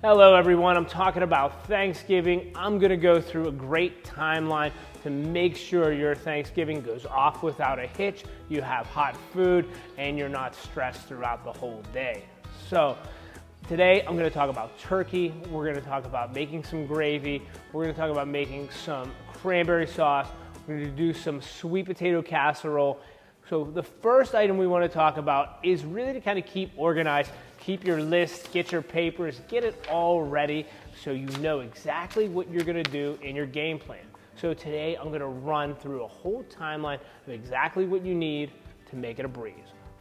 Hello everyone, I'm talking about Thanksgiving. I'm gonna go through a great timeline to make sure your Thanksgiving goes off without a hitch, you have hot food, and you're not stressed throughout the whole day. So today I'm gonna talk about turkey, we're gonna talk about making some gravy, we're gonna talk about making some cranberry sauce, we're gonna do some sweet potato casserole. So the first item we want to talk about is really to kind of keep organized, keep your list, get your papers, get it all ready so you know exactly what you're going to do in your game plan. So today I'm going to run through a whole timeline of exactly what you need to make it a breeze.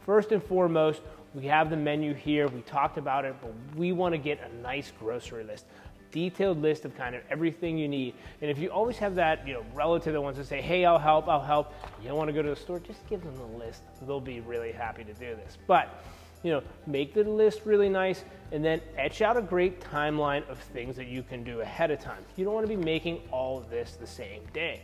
First and foremost, we have the menu here. We talked about it, but we want to get a nice grocery list. Detailed list of kind of everything you need. And if you always have that, relative that wants to say, hey, I'll help, you don't want to go to the store, just give them the list. They'll be really happy to do this. But, make the list really nice and then etch out a great timeline of things that you can do ahead of time. You don't want to be making all of this the same day.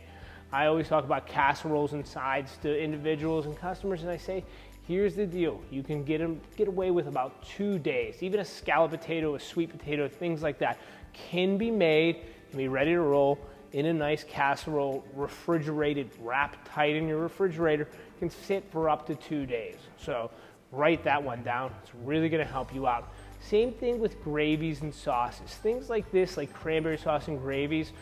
I always talk about casseroles and sides to individuals and customers, and I say, here's the deal. You can get away with about 2 days. Even a scalloped potato, a sweet potato, things like that can be made, can be ready to roll in a nice casserole, refrigerated, wrapped tight in your refrigerator, can sit for up to 2 days. So write that one down. It's really gonna help you out. Same thing with gravies and sauces. Things like this, like cranberry sauce and gravies,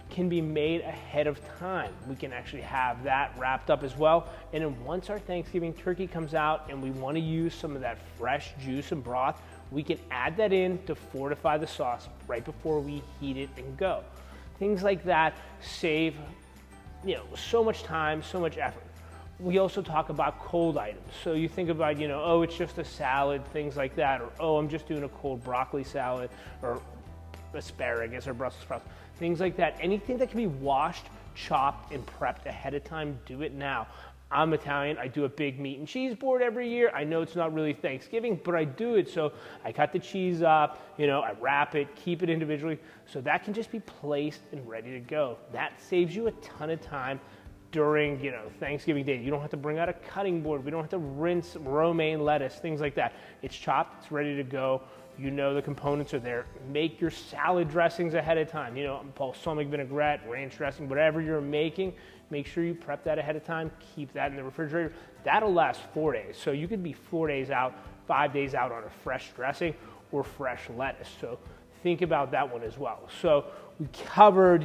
can be made ahead of time. We can actually have that wrapped up as well. And then once our Thanksgiving turkey comes out and we want to use some of that fresh juice and broth, we can add that in to fortify the sauce right before we heat it and go. Things like that save, so much time, so much effort. We also talk about cold items. So you think about, oh, it's just a salad, things like that, or oh, I'm just doing a cold broccoli salad, or asparagus or Brussels sprouts, things like that. Anything that can be washed, chopped, and prepped ahead of time, do it now. I'm Italian, I do a big meat and cheese board every year. I know it's not really Thanksgiving, but I do it. So I cut the cheese up, I wrap it, keep it individually. So that can just be placed and ready to go. That saves you a ton of time during, Thanksgiving Day. You don't have to bring out a cutting board. We don't have to rinse romaine lettuce, things like that. It's chopped, it's ready to go. The components are there. Make your salad dressings ahead of time. Balsamic vinaigrette, ranch dressing, whatever you're making, make sure you prep that ahead of time. Keep that in the refrigerator. That'll last 4 days. So you could be 4 days out, 5 days out on a fresh dressing or fresh lettuce. So think about that one as well. So we covered,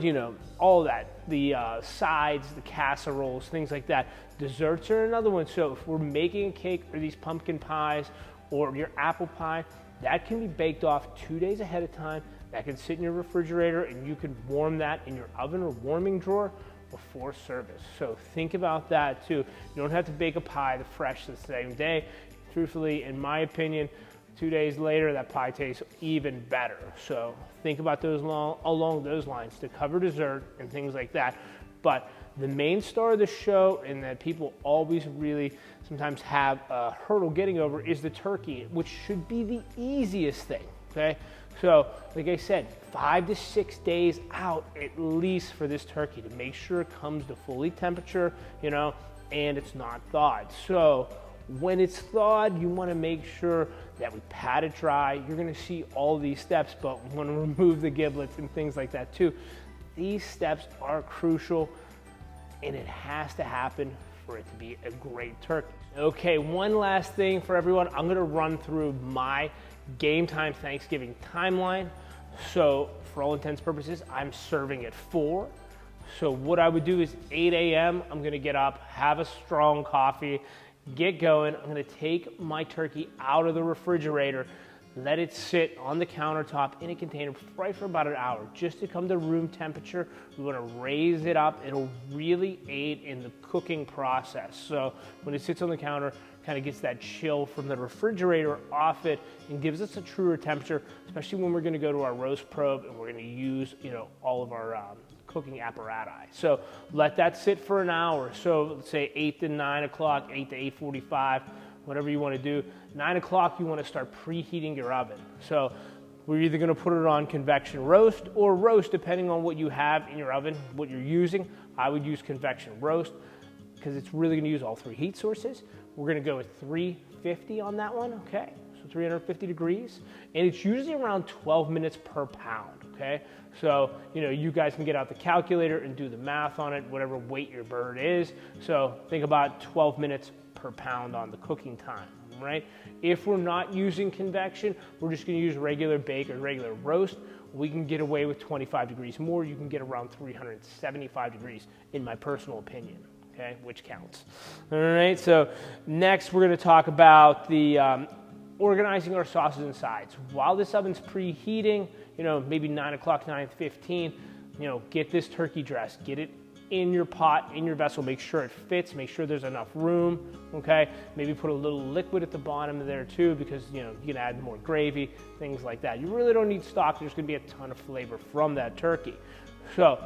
all that, the sides, the casseroles, things like that. Desserts are another one. So if we're making a cake or these pumpkin pies or your apple pie, that can be baked off 2 days ahead of time. That can sit in your refrigerator and you can warm that in your oven or warming drawer before service. So think about that too. You don't have to bake a pie the same day. Truthfully, in my opinion, 2 days later, that pie tastes even better. So think about those along those lines to cover dessert and things like that. But the main star of the show, and that people always really sometimes have a hurdle getting over, is the turkey, which should be the easiest thing, okay? So, like I said, 5 to 6 days out at least for this turkey to make sure it comes to fully temperature, and it's not thawed. So when it's thawed, you want to make sure that we pat it dry. You're going to see all these steps, but we want to remove the giblets and things like that too. These steps are crucial, and it has to happen for it to be a great turkey. Okay, one last thing for everyone. I'm going to run through my game time Thanksgiving timeline. So for all intents and purposes, I'm serving at 4. So what I would do is 8 a.m., I'm going to get up, have a strong coffee, get going. I'm going to take my turkey out of the refrigerator, let it sit on the countertop in a container right for about an hour, just to come to room temperature. We want to raise it up. It'll really aid in the cooking process. So when it sits on the counter, kind of gets that chill from the refrigerator off it and gives us a truer temperature, especially when we're going to go to our roast probe and we're going to use, all of our cooking apparatus. So let that sit for an hour. So let's say 8 to 9 o'clock, 8 to 8:45, whatever you want to do. 9 o'clock, you want to start preheating your oven. So we're either going to put it on convection roast or roast, depending on what you have in your oven, what you're using. I would use convection roast because it's really going to use all 3 heat sources. We're going to go with 350 on that one, okay? so 350 degrees, and it's usually around 12 minutes per pound, okay? So, you guys can get out the calculator and do the math on it, whatever weight your bird is. So think about 12 minutes per pound on the cooking time, right? If we're not using convection, we're just gonna use regular bake or regular roast. We can get away with 25 degrees more. You can get around 375 degrees, in my personal opinion, okay, which counts. All right, so next we're gonna talk about the organizing our sauces and sides. While this oven's preheating, maybe 9 o'clock, 9:15, get this turkey dressed, get it in your pot, in your vessel, make sure it fits, make sure there's enough room, okay? Maybe put a little liquid at the bottom of there too, because you can add more gravy, things like that. You really don't need stock. There's gonna be a ton of flavor from that turkey. So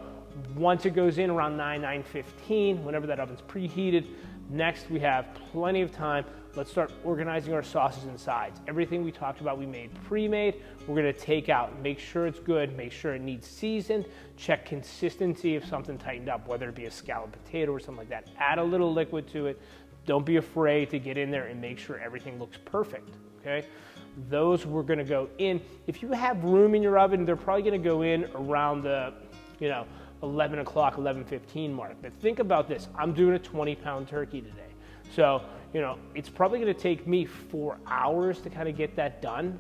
once it goes in around 9:15, whenever that oven's preheated, next we have plenty of time. Let's start organizing our sauces and sides. Everything we talked about, we made pre-made. We're gonna take out, make sure it's good, make sure it needs seasoned, check consistency if something tightened up, whether it be a scalloped potato or something like that. Add a little liquid to it. Don't be afraid to get in there and make sure everything looks perfect, okay? Those we're gonna go in. If you have room in your oven, they're probably gonna go in around the, 11 o'clock, 11:15 mark. But think about this, I'm doing a 20-pound turkey today. So, it's probably gonna take me 4 hours to kind of get that done.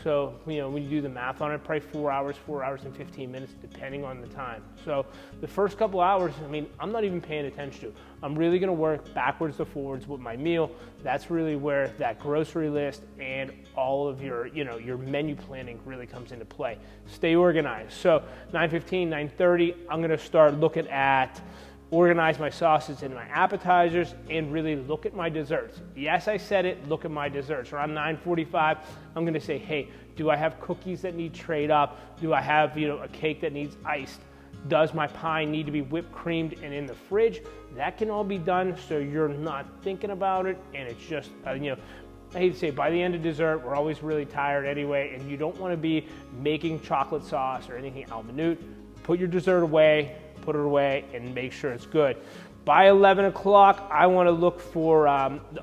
So, when you do the math on it, probably 4 hours and 15 minutes, depending on the time. So the first couple hours, I'm not even paying attention to. I'm really gonna work backwards to forwards with my meal. That's really where that grocery list and all of your, your menu planning really comes into play. Stay organized. So 9:15, 9:30, I'm gonna start looking at organize my sauces and my appetizers, and really look at my desserts. Yes, I said it, look at my desserts. Around 9:45, I'm gonna say, hey, do I have cookies that need trade up? Do I have, a cake that needs iced? Does my pie need to be whipped creamed and in the fridge? That can all be done so you're not thinking about it, and it's just, I hate to say, by the end of dessert, we're always really tired anyway, and you don't wanna be making chocolate sauce or anything al minute. Put your dessert away, put it away, and make sure it's good. By 11 o'clock, I want to look for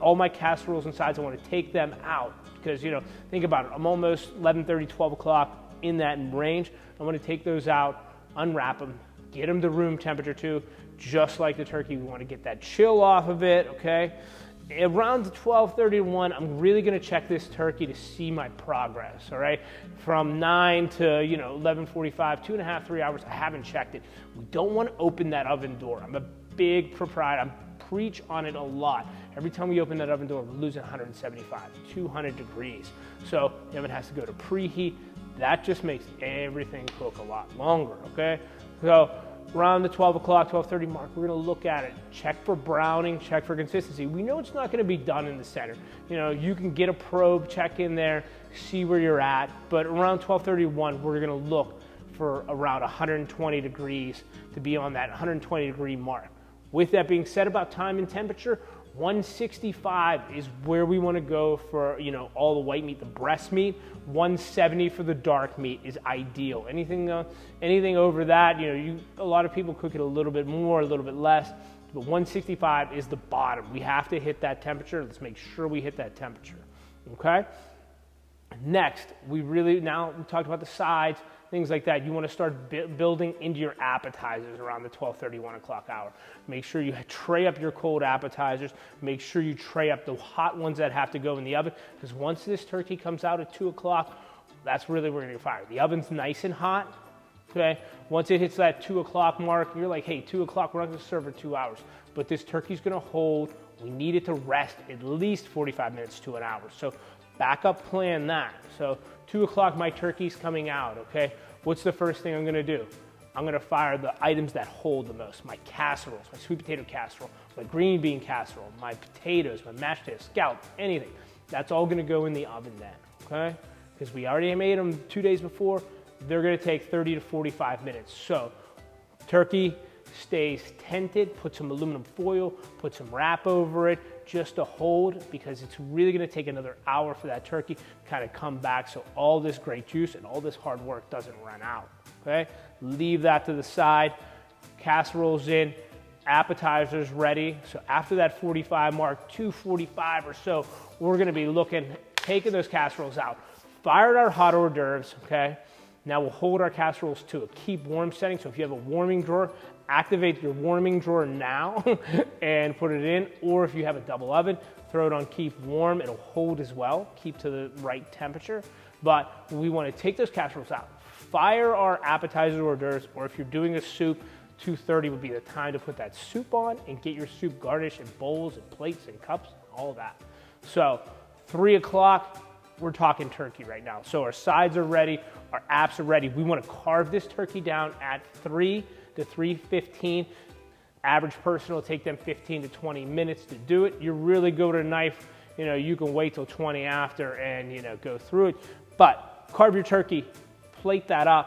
all my casseroles and sides. I want to take them out because, think about it. I'm almost 11:30, 12 o'clock in that range. I want to take those out, unwrap them, get them to room temperature too, just like the turkey. We want to get that chill off of it, okay? Around 12:30 to 1, I'm really going to check this turkey to see my progress, all right? From 9 to, 11:45, 2.5, 3 hours, I haven't checked it. We don't want to open that oven door. I'm a big proprietor. I preach on it a lot. Every time we open that oven door, we're losing 175, 200 degrees. So the oven has to go to preheat. That just makes everything cook a lot longer, okay? So around the 12 o'clock, 12:30 mark, we're gonna look at it, check for browning, check for consistency. We know it's not gonna be done in the center. You can get a probe, check in there, see where you're at, but around 12:31, we're gonna look for around 120 degrees to be on that 120 degree mark. With that being said about time and temperature, 165 is where we want to go for, all the white meat, the breast meat. 170 for the dark meat is ideal. Anything over that, a lot of people cook it a little bit more, a little bit less, but 165 is the bottom. We have to hit that temperature. Let's make sure we hit that temperature, okay? Next, we talked about the sides, things like that. You want to start building into your appetizers around the 12:30, 1 o'clock hour. Make sure you tray up your cold appetizers. Make sure you tray up the hot ones that have to go in the oven, because once this turkey comes out at 2 o'clock, that's really where we're going to fire. The oven's nice and hot, okay? Once it hits that 2 o'clock mark, you're like, hey, 2 o'clock, we're not going to serve for 2 hours. But this turkey's going to hold. We need it to rest at least 45 minutes to an hour. So backup plan that. So 2 o'clock, my turkey's coming out, okay? What's the first thing I'm gonna do? I'm gonna fire the items that hold the most. My casseroles, my sweet potato casserole, my green bean casserole, my potatoes, my mashed potatoes, scallop, anything. That's all gonna go in the oven then, okay? Because we already made them 2 days before. They're gonna take 30 to 45 minutes. So turkey stays tented, put some aluminum foil, put some wrap over it, just to hold, because it's really gonna take another hour for that turkey to kind of come back so all this great juice and all this hard work doesn't run out, okay? Leave that to the side, casseroles in, appetizers ready. So after that 45 mark, 2:45 or so, we're gonna be looking taken those casseroles out, fired our hot hors d'oeuvres, okay? Now we'll hold our casseroles to a keep warm setting. So if you have a warming drawer, activate your warming drawer now and put it in. Or if you have a double oven, throw it on keep warm. It'll hold as well, keep to the right temperature. But we want to take those casseroles out, fire our appetizer hors d'oeuvres, or if you're doing a soup, 2:30 would be the time to put that soup on and get your soup garnished in bowls and plates and cups, all of that. So 3 o'clock, we're talking turkey right now. So our sides are ready, our apps are ready. We want to carve this turkey down at 3 to 3:15. Average person will take them 15 to 20 minutes to do it. You're really good with a knife, you can wait till 20 after and, go through it. But carve your turkey, plate that up,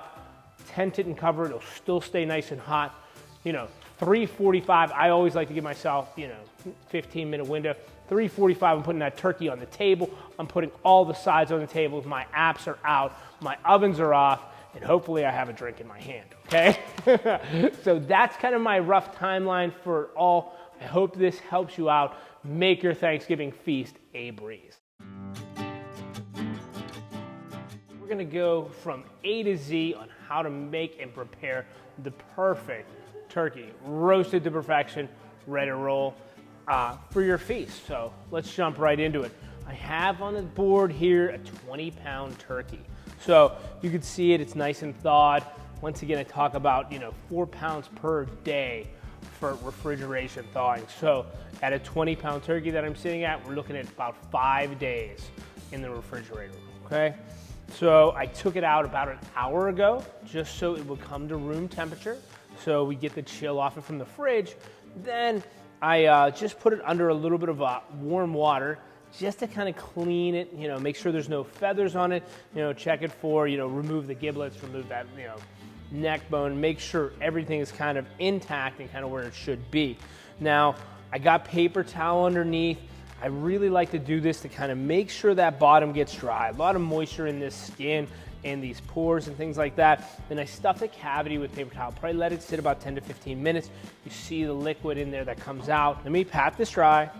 tent it and cover it. It'll still stay nice and hot. 3:45, I always like to give myself, 15-minute window. 3:45, I'm putting that turkey on the table. I'm putting all the sides on the table. My apps are out, my ovens are off, and hopefully I have a drink in my hand, okay? So that's kind of my rough timeline for all. I hope this helps you out. Make your Thanksgiving feast a breeze. We're gonna go from A to Z on how to make and prepare the perfect turkey, roasted to perfection, ready to roll for your feast. So let's jump right into it. I have on the board here a 20-pound turkey. So you can see it, it's nice and thawed. Once again, I talk about, 4 pounds per day for refrigeration thawing. So at a 20-pound turkey that I'm sitting at, we're looking at about 5 days in the refrigerator, okay? So I took it out about an hour ago, just so it would come to room temperature. So we get the chill off it from the fridge. Then I just put it under a little bit of warm water just to kind of clean it, make sure there's no feathers on it, check it for, remove the giblets, remove that, neck bone, make sure everything is kind of intact and kind of where it should be. Now, I got paper towel underneath. I really like to do this to kind of make sure that bottom gets dry. A lot of moisture in this skin and these pores and things like that. Then I stuff the cavity with paper towel. Probably let it sit about 10 to 15 minutes. You see the liquid in there that comes out. Let me pat this dry.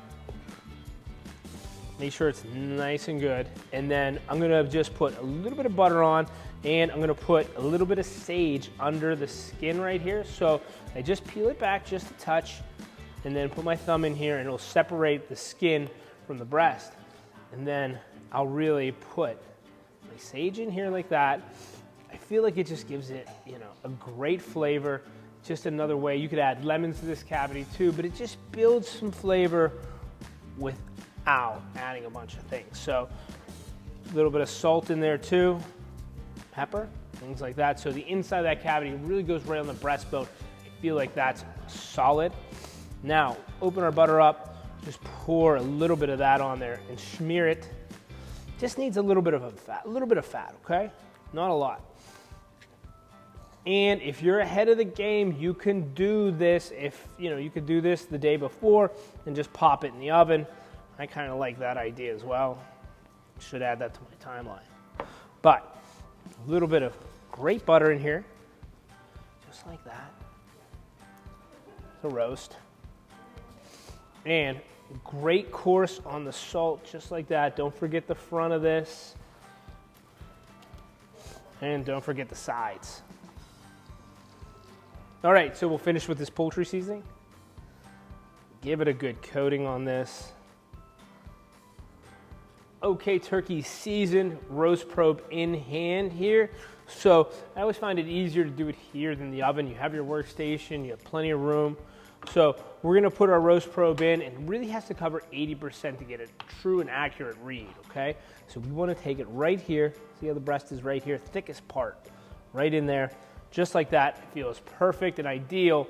Make sure it's nice and good. And then I'm gonna just put a little bit of butter on, and I'm gonna put a little bit of sage under the skin right here. So I just peel it back just a touch, and then put my thumb in here, and it'll separate the skin from the breast. And then I'll really put my sage in here like that. I feel like it just gives it, a great flavor. Just another way. You could add lemons to this cavity too, but it just builds some flavor without adding a bunch of things. So a little bit of salt in there too, pepper, things like that. So the inside of that cavity really goes right on the breastbone. I feel like that's solid. Now, open our butter up, just pour a little bit of that on there and smear it. Just needs a little bit of fat, okay? Not a lot. And if you're ahead of the game, you can do this you could do this the day before and just pop it in the oven. I kind of like that idea as well. Should add that to my timeline. But a little bit of great butter in here, just like that. To roast. And great course on the salt, just like that. Don't forget the front of this. And don't forget the sides. All right, so we'll finish with this poultry seasoning. Give it a good coating on this. Okay, turkey seasoned, roast probe in hand here. So I always find it easier to do it here than the oven. You have your workstation, you have plenty of room. So we're gonna put our roast probe in, and it really has to cover 80% to get a true and accurate read, okay? So we wanna take it right here. See how the breast is right here, thickest part, right in there. Just like that, it feels perfect and ideal.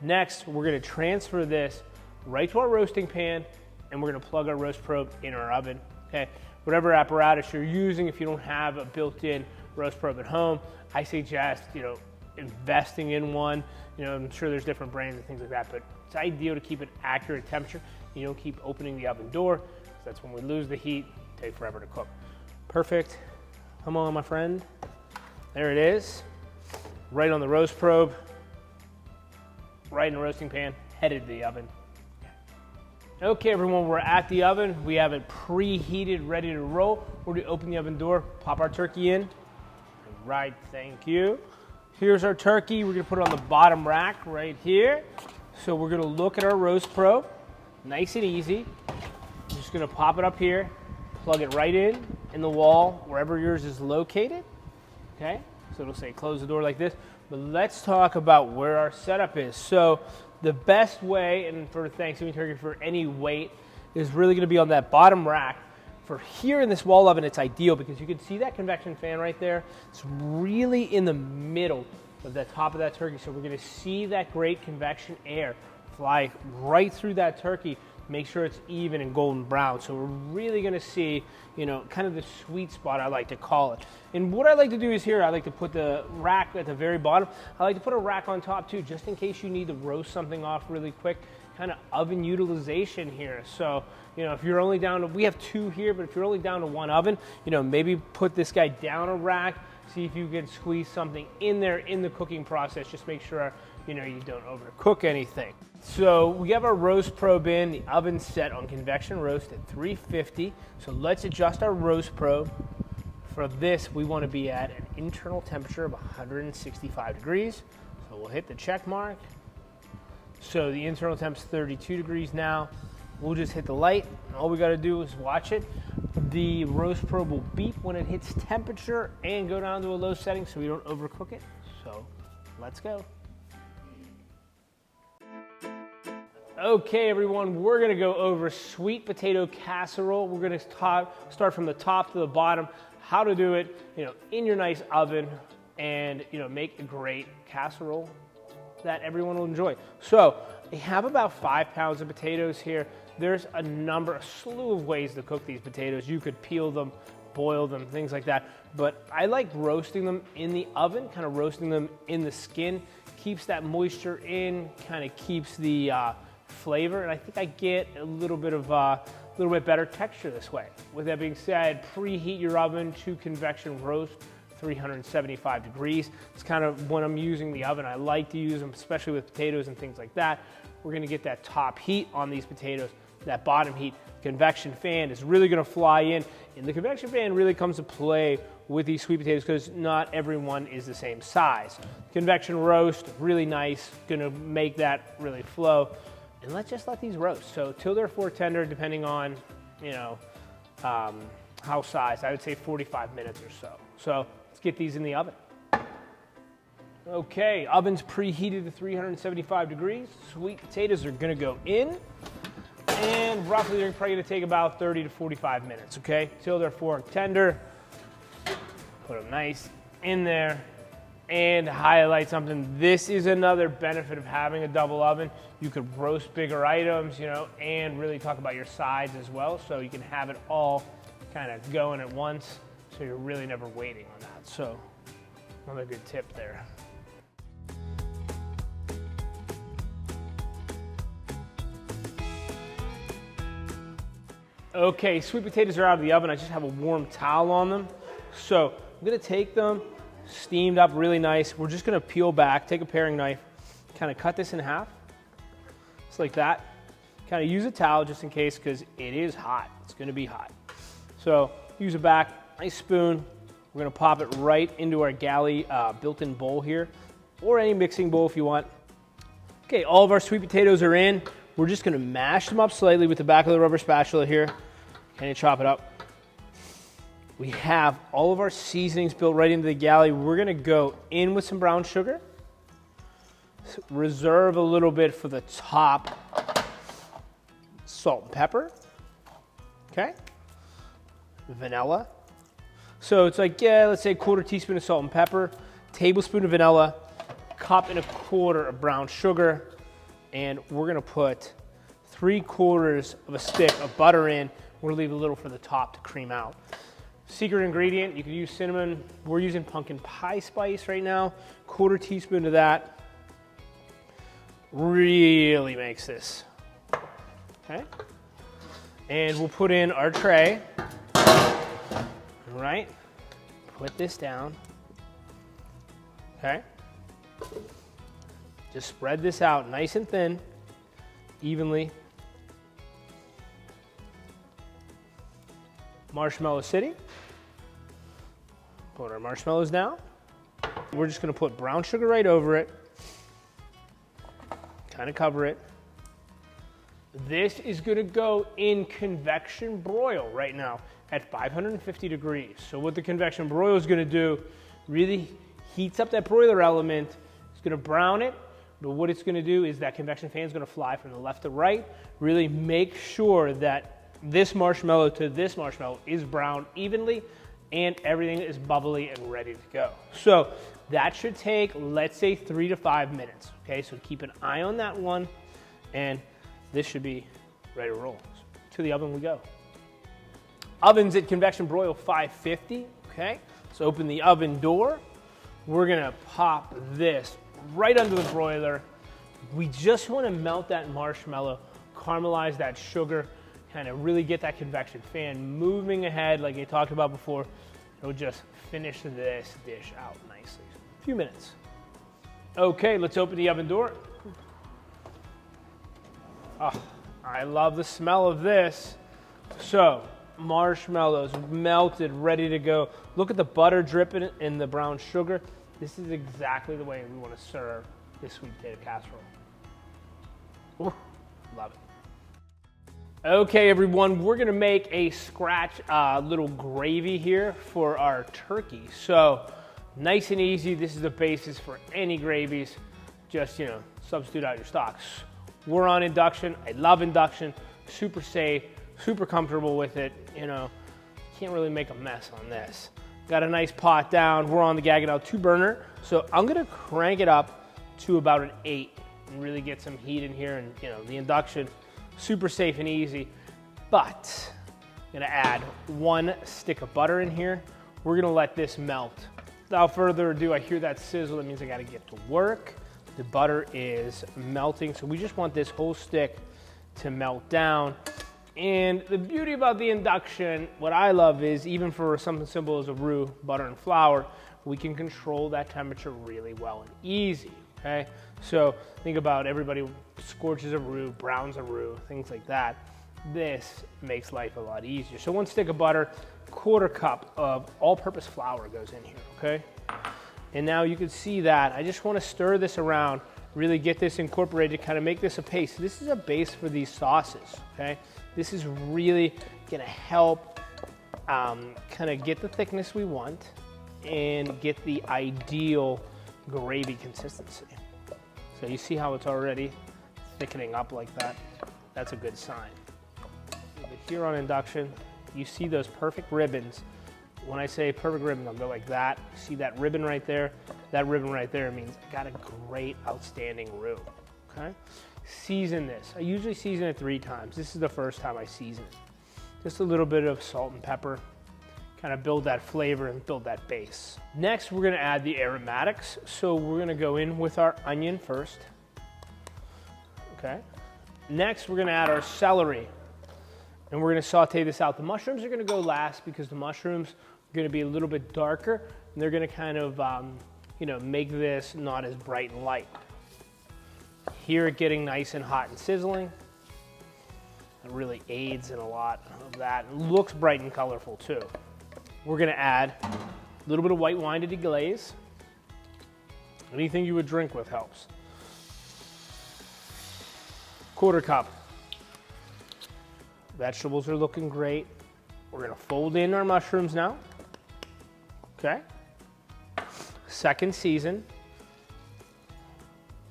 Next, we're gonna transfer this right to our roasting pan, and we're gonna plug our roast probe in our oven, okay? Whatever apparatus you're using, if you don't have a built-in roast probe at home, I suggest, investing in one. I'm sure there's different brands and things like that, but it's ideal to keep it accurate temperature. You don't keep opening the oven door, because that's when we lose the heat, take forever to cook. Perfect. Come on, my friend. There it is. Right on the roast probe, right in the roasting pan, headed to the oven. Okay, everyone, we're at the oven. We have it preheated, ready to roll. We're gonna open the oven door, pop our turkey in. Right, thank you. Here's our turkey. We're gonna put it on the bottom rack right here. So we're gonna look at our Roast Pro, nice and easy. I'm just gonna pop it up here, plug it right in the wall, wherever yours is located. Okay, so it'll say close the door like this. But let's talk about where our setup is. So the best way, and for Thanksgiving turkey for any weight, is really gonna be on that bottom rack. For here in this wall oven, it's ideal because you can see that convection fan right there. It's really in the middle of the top of that turkey. So we're gonna see that great convection air fly right through that turkey. Make sure it's even and golden brown. So we're really gonna see, you know, kind of the sweet spot, I like to call it. And what I like to do is here, I like to put the rack at the very bottom. I like to put a rack on top too, just in case you need to roast something off really quick. Kind of oven utilization here. So, you know, if you're only down to, we have two here, but if you're only down to one oven, you know, maybe put this guy down a rack, see if you can squeeze something in there in the cooking process. Just make sure, you know, you don't overcook anything. So we have our Roast Probe in, the oven set on convection roast at 350. So let's adjust our Roast Probe. For this, we want to be at an internal temperature of 165 degrees. So we'll hit the check mark. So the internal temp's 32 degrees now. We'll just hit the light, and all we gotta do is watch it. The Roast Probe will beep when it hits temperature and go down to a low setting so we don't overcook it. So let's go. Okay, everyone, we're gonna go over sweet potato casserole. We're gonna start from the top to the bottom, how to do it, you know, in your nice oven, and, you know, make a great casserole that everyone will enjoy. So I have about 5 pounds of potatoes here. There's a slew of ways to cook these potatoes. You could peel them, boil them, things like that. But I like roasting them in the oven, kind of roasting them in the skin. Keeps that moisture in, kind of keeps the flavor, and I think I get a little bit better texture this way. With that being said, preheat your oven to convection roast, 375 degrees. It's kind of when I'm using the oven, I like to use them, especially with potatoes and things like that. We're gonna get that top heat on these potatoes, that bottom heat. Convection fan is really gonna fly in, and the convection fan really comes to play with these sweet potatoes because not everyone is the same size. Convection roast, really nice, gonna make that really flow. And let's just let these roast. So till they're for tender, depending on, you know, how sized, I would say 45 minutes or so. So let's get these in the oven. Okay, oven's preheated to 375 degrees. Sweet potatoes are gonna go in, and roughly they're probably gonna take about 30 to 45 minutes, okay? Till they're fork tender. Put them nice in there. And highlight something, this is another benefit of having a double oven. You could roast bigger items, you know, and really talk about your sides as well, so you can have it all kind of going at once, so you're really never waiting on that. So another good tip there. Okay, sweet potatoes are out of the oven. I just have a warm towel on them. So I'm gonna take them, steamed up really nice. We're just gonna peel back, take a paring knife, kind of cut this in half, just like that. Kind of use a towel just in case, because it is hot. It's gonna be hot. So use a back, nice spoon. We're gonna pop it right into our galley built-in bowl here, or any mixing bowl if you want. Okay, all of our sweet potatoes are in. We're just gonna mash them up slightly with the back of the rubber spatula here. Can you chop it up? We have all of our seasonings built right into the galley. We're gonna go in with some brown sugar. Reserve a little bit for the top. Salt and pepper, okay? Vanilla. So it's like, yeah, let's say 1/4 teaspoon of salt and pepper, tablespoon of vanilla, 1.25 cups of brown sugar, and we're gonna put 3/4 of a stick of butter in. We're gonna leave a little for the top to cream out. Secret ingredient, you can use cinnamon. We're using pumpkin pie spice right now. 1/4 teaspoon of that. Really makes this, okay? And we'll put in our tray. All right, put this down, okay? Just spread this out nice and thin, evenly. Marshmallow City. Put our marshmallows down. We're just gonna put brown sugar right over it. Kind of cover it. This is gonna go in convection broil right now at 550 degrees. So what the convection broil is gonna do, really heats up that broiler element. It's gonna brown it, but what it's gonna do is that convection fan is gonna fly from the left to right, really make sure that this marshmallow to this marshmallow is browned evenly and everything is bubbly and ready to go. So that should take, let's say, 3 to 5 minutes. Okay, so keep an eye on that one, and this should be ready to roll. So to the oven we go. Oven's at convection broil 550, okay? So open the oven door. We're gonna pop this right under the broiler. We just wanna melt that marshmallow, caramelize that sugar, kind of really get that convection fan moving ahead like I talked about before. It'll just finish this dish out nicely. A few minutes. Okay, let's open the oven door. Oh, I love the smell of this. So, marshmallows melted, ready to go. Look at the butter dripping in the brown sugar. This is exactly the way we want to serve this sweet potato casserole. Ooh, love it. Okay, everyone, we're gonna make a scratch little gravy here for our turkey. So, nice and easy. This is the basis for any gravies. Just, substitute out your stocks. We're on induction. I love induction. Super safe, super comfortable with it. Can't really make a mess on this. Got a nice pot down. We're on the Gaggenau 2-burner. So I'm gonna crank it up to about an 8 and really get some heat in here. And the induction, super safe and easy. But I'm gonna add 1 stick of butter in here. We're gonna let this melt. Without further ado, I hear that sizzle. That means I gotta get to work. The butter is melting, so we just want this whole stick to melt down. And the beauty about the induction, what I love is, even for something simple as a roux, butter and flour, we can control that temperature really well and easy, okay? So think about everybody scorches a roux, browns a roux, things like that. This makes life a lot easier. So 1 stick of butter, 1/4 cup of all-purpose flour goes in here, okay? And now you can see that I just want to stir this around, really get this incorporated, kind of make this a paste. This is a base for these sauces, okay? This is really gonna help kind of get the thickness we want and get the ideal gravy consistency. So you see how it's already thickening up like that? That's a good sign. Here on induction, you see those perfect ribbons. When I say perfect ribbon, I'll go like that. See that ribbon right there? That ribbon right there means I got a great, outstanding roux, okay? Season this. I usually season it 3 times. This is the first time I season it. Just a little bit of salt and pepper, kind of build that flavor and build that base. Next, we're gonna add the aromatics. So we're gonna go in with our onion first, okay? Next, we're gonna add our celery. And we're gonna saute this out. The mushrooms are gonna go last because the mushrooms are gonna be a little bit darker and they're gonna kind of, make this not as bright and light. Hear it getting nice and hot and sizzling. It really aids in a lot of that. It looks bright and colorful too. We're gonna add a little bit of white wine to deglaze. Anything you would drink with helps. 1/4 cup. Vegetables are looking great. We're gonna fold in our mushrooms now. Okay. Second season.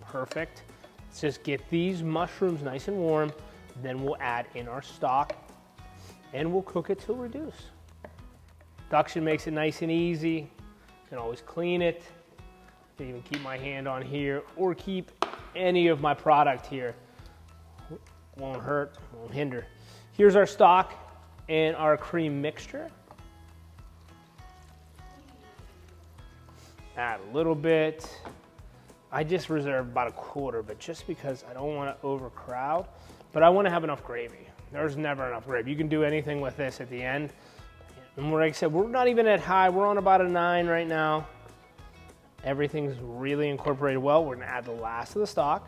Perfect. Let's just get these mushrooms nice and warm. Then we'll add in our stock and we'll cook it till reduce. Induction makes it nice and easy. You can always clean it. I can even keep my hand on here or keep any of my product here. Won't hurt, won't hinder. Here's our stock and our cream mixture. Add a little bit. I just reserve about 1/4, but just because I don't want to overcrowd, but I want to have enough gravy. There's never enough gravy. You can do anything with this at the end. And like I said, we're not even at high. We're on about a 9 right now. Everything's really incorporated well. We're gonna add the last of the stock.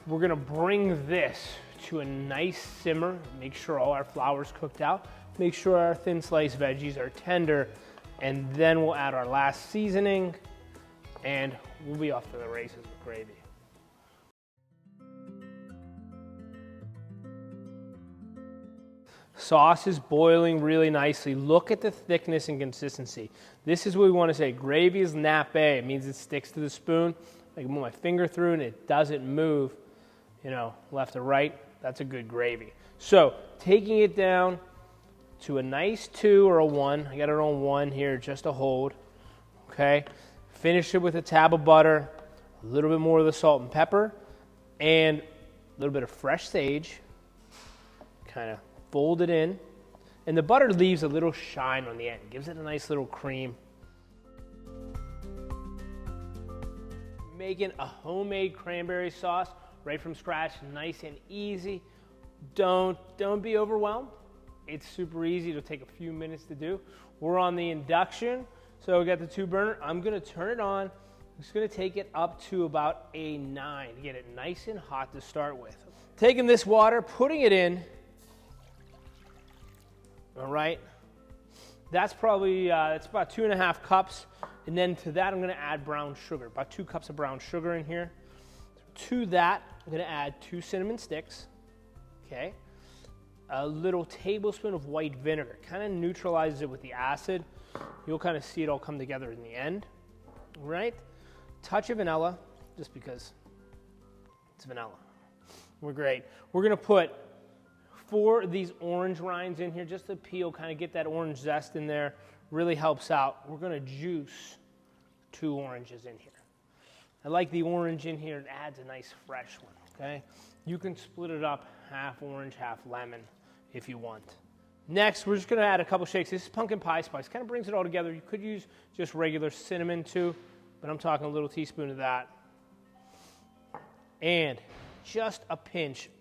We're gonna bring this to a nice simmer. Make sure all our flour's cooked out. Make sure our thin sliced veggies are tender. And then we'll add our last seasoning and we'll be off to the races with gravy. Sauce is boiling really nicely. Look at the thickness and consistency. This is what we want to say. Gravy is nappe. It means it sticks to the spoon. I can move my finger through and it doesn't move, left or right. That's a good gravy. So taking it down to a nice 2 or a 1. I got it on 1 here, just a hold. Okay. Finish it with a tab of butter, a little bit more of the salt and pepper, and a little bit of fresh sage. Kind of fold it in, and the butter leaves a little shine on the end, gives it a nice little cream. Making a homemade cranberry sauce right from scratch, nice and easy. Don't be overwhelmed. It's super easy. It'll take a few minutes to do. We're on the induction, so we got the 2 burner. I'm gonna turn it on. I'm just gonna take it up to about a 9 to get it nice and hot to start with. Taking this water, putting it in. All right, that's probably, it's about 2.5 cups. And then to that, I'm gonna add brown sugar, about 2 cups of brown sugar in here. To that, I'm gonna add 2 cinnamon sticks, okay? A little tablespoon of white vinegar, kind of neutralizes it with the acid. You'll kind of see it all come together in the end, all right? Touch of vanilla, just because it's vanilla. We're great. We're gonna put 4 of these orange rinds in here, just to peel, kind of get that orange zest in there. Really helps out. We're gonna juice 2 oranges in here. I like the orange in here. It adds a nice fresh one, okay? You can split it up, half orange, half lemon, if you want. Next, we're just gonna add a couple shakes. This is pumpkin pie spice, kind of brings it all together. You could use just regular cinnamon too, but I'm talking a little teaspoon of that. And just a pinch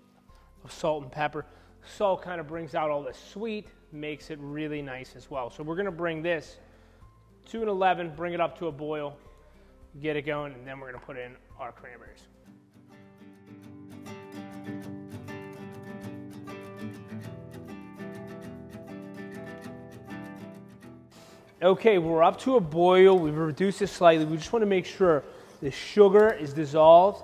of salt and pepper. Salt kind of brings out all the sweet, makes it really nice as well. So we're gonna bring this to an 11, bring it up to a boil, get it going, and then we're gonna put in our cranberries. Okay, we're up to a boil. We've reduced it slightly. We just want to make sure the sugar is dissolved,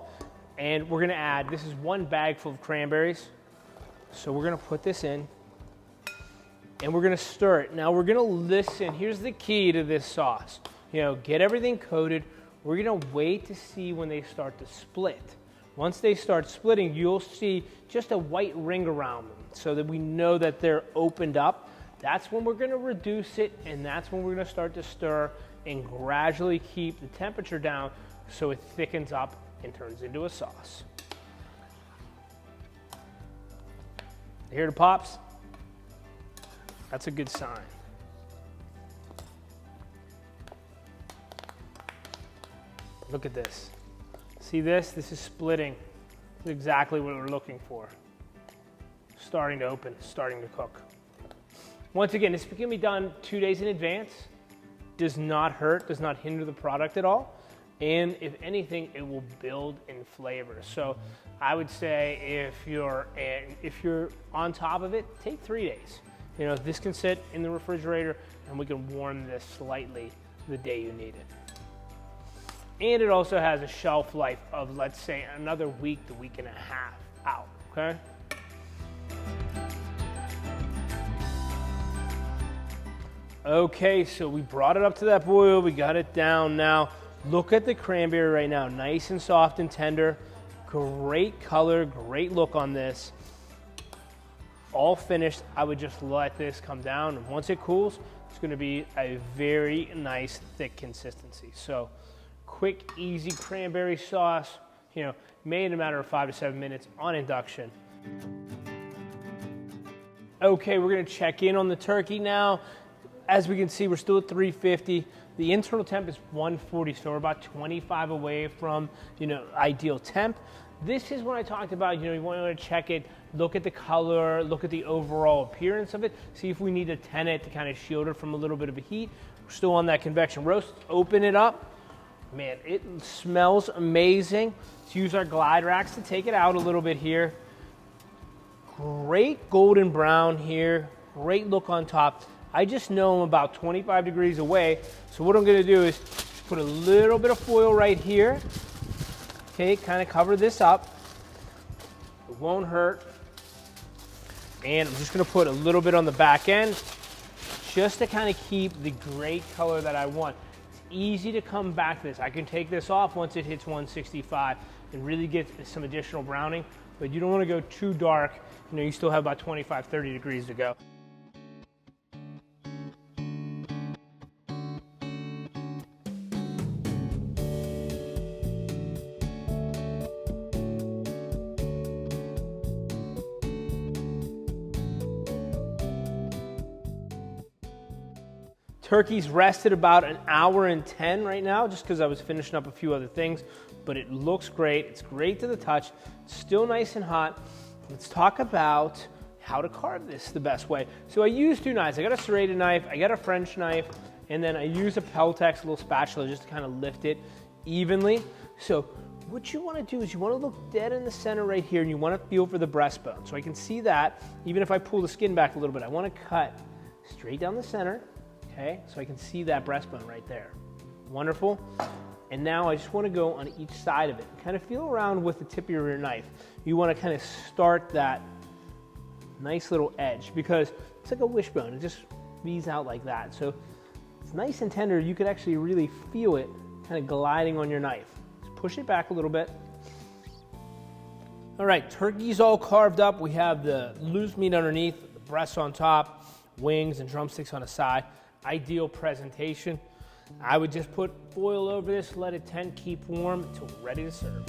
and we're gonna add, this is 1 bag full of cranberries. So we're gonna put this in, and we're gonna stir it. Now we're gonna listen. Here's the key to this sauce. Get everything coated. We're gonna wait to see when they start to split. Once they start splitting, you'll see just a white ring around them so that we know that they're opened up. That's when we're gonna reduce it, and that's when we're gonna start to stir and gradually keep the temperature down so it thickens up and turns into a sauce. Hear the pops? That's a good sign. Look at this. See this? This is splitting. This is exactly what we're looking for. Starting to open, starting to cook. Once again, this can be done 2 days in advance. Does not hurt, does not hinder the product at all. And if anything, it will build in flavor. So I would say if you're on top of it, take 3 days. This can sit in the refrigerator, and we can warm this slightly the day you need it. And it also has a shelf life of, let's say, another week to week and a half out, okay? Okay, so we brought it up to that boil, we got it down now. Look at the cranberry right now, nice and soft and tender. Great color, great look on this. All finished. I would just let this come down, and once it cools, it's gonna be a very nice thick consistency. So quick, easy cranberry sauce, made in a matter of 5 to 7 minutes on induction. Okay, we're gonna check in on the turkey now. As we can see, we're still at 350. The internal temp is 140, so we're about 25 away from, ideal temp. This is when I talked about, you want to check it, look at the color, look at the overall appearance of it, see if we need to tent it to kind of shield it from a little bit of a heat. We're still on that convection roast. Open it up. Man, it smells amazing. Let's use our glide racks to take it out a little bit here. great golden brown here, great look on top. I just know I'm about 25 degrees away, so what I'm gonna do is put a little bit of foil right here. Okay, kind of cover this up. It won't hurt. And I'm just gonna put a little bit on the back end just to kind of keep the great color that I want. It's easy to come back to this. I can take this off once it hits 165 and really get some additional browning, but you don't wanna go too dark. You know, you still have about 25, 30 degrees to go. Turkey's rested about an hour and 10 right now, just because I was finishing up a few other things, but it looks great. It's great to the touch. It's still nice and hot. Let's talk about how to carve this the best way. So I use two knives. I got a serrated knife, I got a French knife, and then I use a Peltex little spatula just to kind of lift it evenly. So what you want to do is you want to look dead in the center right here, and you want to feel for the breastbone. So I can see that, even if I pull the skin back a little bit, I want to cut straight down the center. Okay, so I can see that breastbone right there. Wonderful. And now I just want to go on each side of it. Kind of feel around with the tip of your knife. You want to kind of start that nice little edge because it's like a wishbone. It just weaves out like that. So it's nice and tender. You could actually really feel it kind of gliding on your knife. Just push it back a little bit. All right, turkey's all carved up. We have the loose meat underneath, the breasts on top, wings and drumsticks on the side. Ideal presentation. I would just put foil over this, let it keep warm until ready to serve.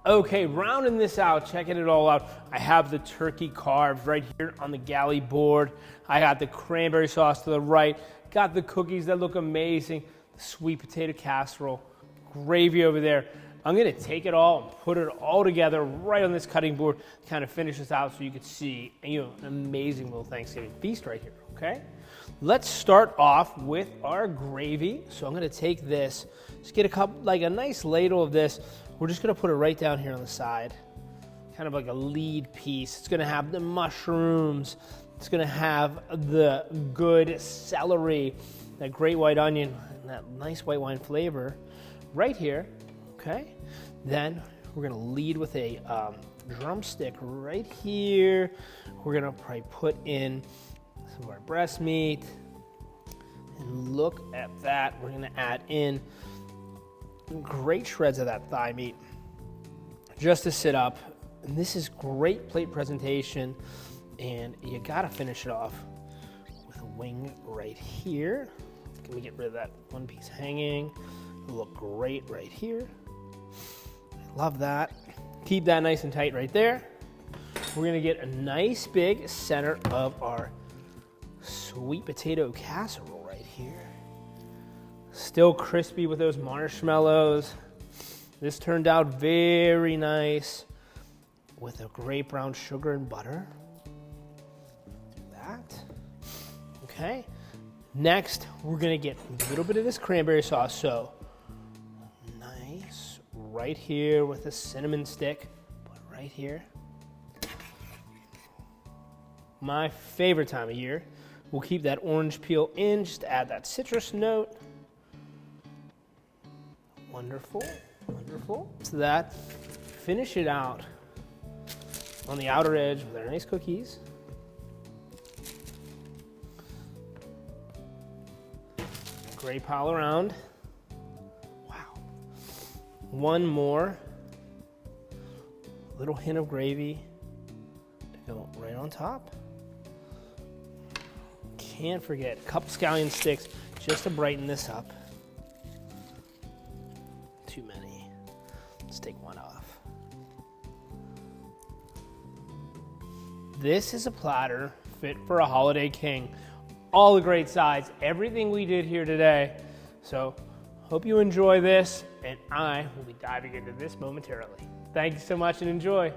Okay, rounding this out, checking it all out, I have the turkey carved right here on the galley board. I got the cranberry sauce to the right, got the cookies that look amazing, the sweet potato casserole, gravy over there. I'm gonna take it all and put it all together right on this cutting board, kind of finish this out so you can see, you know, an amazing little Thanksgiving feast right here, okay? Let's start off with our gravy. So I'm gonna take this, just get a cup, like a nice ladle of this. We're just gonna put it right down here on the side, kind of like a lead piece. It's gonna have the mushrooms. It's gonna have the good celery, that great white onion, and that nice white wine flavor right here. Okay, then we're gonna lead with a drumstick right here. We're gonna probably put in some of our breast meat, and look at that. We're gonna add in great shreds of that thigh meat just to sit up. And this is great plate presentation, and you gotta finish it off with a wing right here. Let me get rid of that one piece hanging. It'll look great right here. Love that. Keep that nice and tight right there. We're gonna get a nice big center of our sweet potato casserole right here. Still crispy with those marshmallows. This turned out very nice with a great brown sugar and butter. That. Okay. Next, we're gonna get a little bit of this cranberry sauce. So nice right here with a cinnamon stick. Put it right here. My favorite time of year. We'll keep that orange peel in just to add that citrus note. Wonderful, wonderful. So that, finish it out on the outer edge with our nice cookies. Great pile around. Wow. One more. Little hint of gravy to go right on top. Can't forget a couple scallion sticks just to brighten this up. Too many. Let's take one off. This is a platter fit for a holiday king. All the great sides, everything we did here today. So hope you enjoy this, and I will be diving into this momentarily. Thank you so much and enjoy.